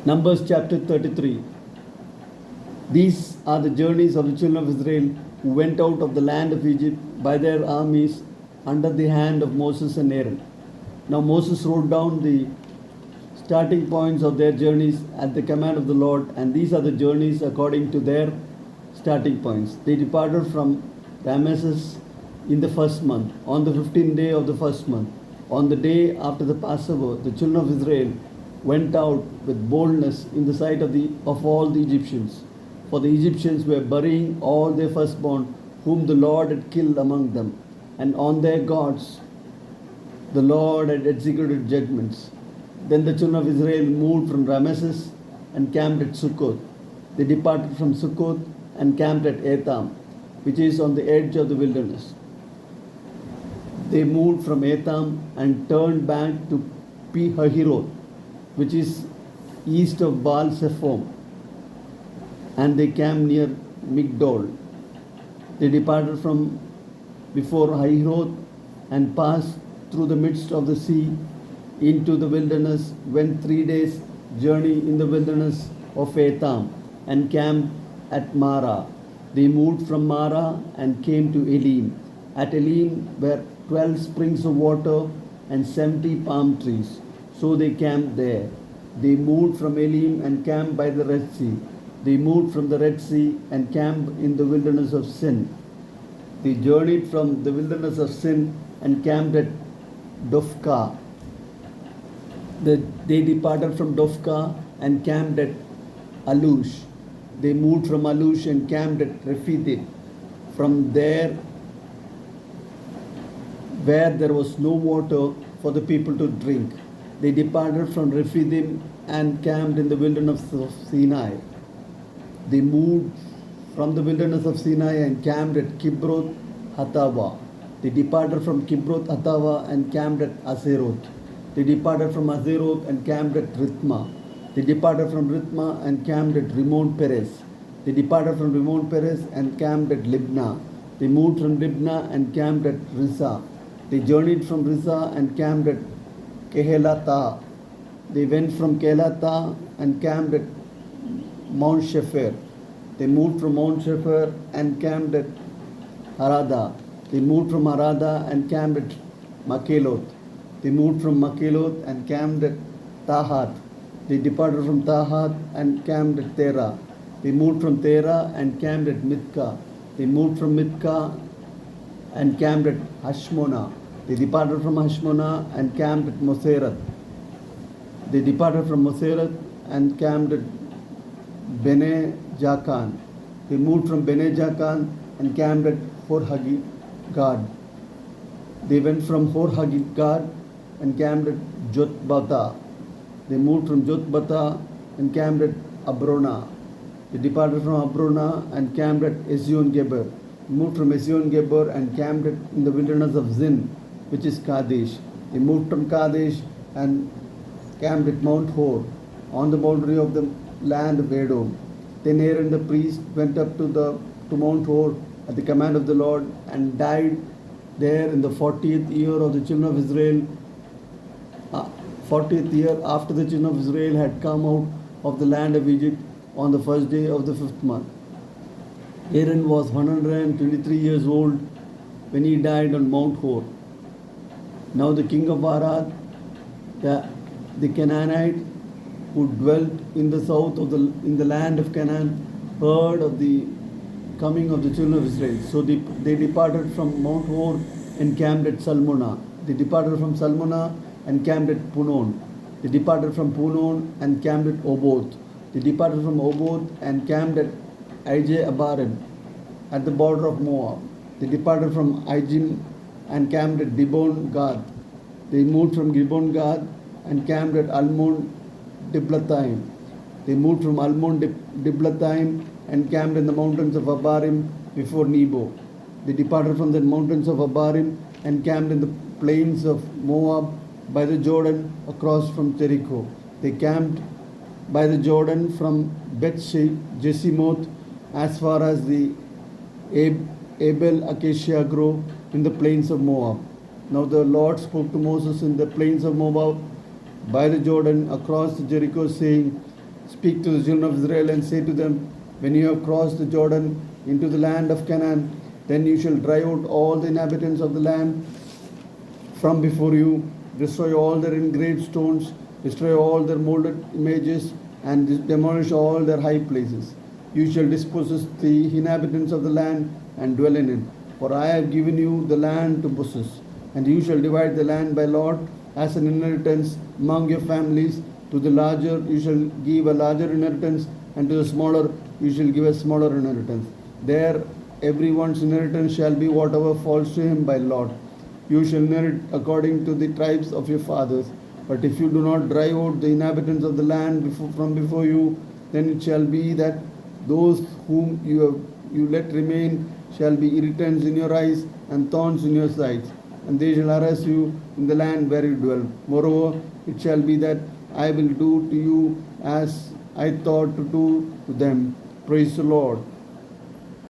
Numbers chapter 33. These are the journeys of the children of Israel who went out of the land of Egypt by their armies under the hand of Moses and Aaron. Now Moses wrote down the starting points of their journeys at the command of the Lord, and these are the journeys according to their starting points. They departed from Ramesses in the first month, on the 15th day of the first month. On the day after the Passover, the children of Israel went out with boldness in the sight of all the Egyptians. For the Egyptians were burying all their firstborn, whom the Lord had killed among them, and on their gods the Lord had executed judgments. Then the children of Israel moved from Ramesses and camped at Succoth. They departed from Succoth and camped at Etham, which is on the edge of the wilderness. They moved from Etham and turned back to Pi-hahiroth, which is east of Baal Zephon, and they camped near Migdol. They departed from before Hahiroth and passed through the midst of the sea into the wilderness, went 3 days' journey in the wilderness of Etham, and camped at Marah. They moved from Marah and came to Elim. At Elim were 12 springs of water and 70 palm trees. So they camped there. They moved from Elim and camped by the Red Sea. They moved from the Red Sea and camped in the wilderness of Sin. They journeyed from the wilderness of Sin and camped at Dophkah. They departed from Dophkah and camped at Alush. They moved from Alush and camped at Rephidim. From there, where there was no water for the people to drink, they departed from Rephidim and camped in the wilderness of Sinai. They moved from the wilderness of Sinai and camped at Kibroth Hattaavah. They departed from Kibroth Hattaavah and camped at Azeroth. They departed from Azeroth and camped at Rithma. They departed from Rithma and camped at Rimmon Perez. They departed from Rimmon Perez and camped at Libnah. They moved from Libnah and camped at Rissah. They journeyed from Rissah and camped at Kehelatah. They went from Kehelatah and camped at Mount Shefer. They moved from Mount Shefer and camped at Harada. They moved from Harada and camped at Makheloth. They moved from Makheloth and camped at Tahath. They departed from Tahath and camped at Terah. They moved from Terah and camped at Mithkah. They moved from Mithkah and camped at Hashmonah. They departed from Hashmonah and camped at Moserath. They departed from Moserath and camped at Bene Jaakan. They moved from Bene Jaakan and camped at Hor-Haggidgad. They went from Hor-Haggidgad and camped at Jotbatha. They moved from Jotbatha and camped at Abrona. They departed from Abrona and camped at Ezion-Geber. Moved from Ezion-Geber and camped in the wilderness of Zin, which is Kadesh. They moved from Kadesh and camped at Mount Hor, on the boundary of the land of Edom. Then Aaron the priest went up to Mount Hor at the command of the Lord and died there in the 40th year of the children of Israel, 40th year after the children of Israel had come out of the land of Egypt, on the first day of the 5th month. Aaron was 123 years old when he died on Mount Hor. Now the king of Arad, the Canaanite, who dwelt in the south in the land of Canaan, heard of the coming of the children of Israel. So they departed from Mount Hor and camped at Salmonah. They departed from Salmonah and camped at Punon. They departed from Punon and camped at Oboth. They departed from Oboth and camped at Ije-Abarim at the border of Moab. They departed from Ijim and camped at Dibon-Gad. They moved from Dibon-Gad and camped at Almon-Diblathaim. They moved from Almon-Diblathaim and camped in the mountains of Abarim before Nebo. They departed from the mountains of Abarim and camped in the plains of Moab by the Jordan across from Jericho. They camped by the Jordan from Beth-Jesimoth as far as the Abel Acacia Grove in the plains of Moab. Now the Lord spoke to Moses in the plains of Moab by the Jordan across Jericho, saying, Speak to the children of Israel and say to them, when you have crossed the Jordan into the land of Canaan, then you shall drive out all the inhabitants of the land from before you, destroy all their engraved stones, destroy all their molded images, and demolish all their high places. You shall dispossess the inhabitants of the land and dwell in it. For I have given you the land to possess, and you shall divide the land by lot as an inheritance among your families. To the larger you shall give a larger inheritance, and to the smaller you shall give a smaller inheritance. There everyone's inheritance shall be whatever falls to him by lot. You shall inherit according to the tribes of your fathers. But if you do not drive out the inhabitants of the land from before you, then it shall be that those whom you let remain shall be irritants in your eyes and thorns in your sides, and they shall harass you in the land where you dwell. Moreover, it shall be that I will do to you as I thought to do to them. Praise the Lord.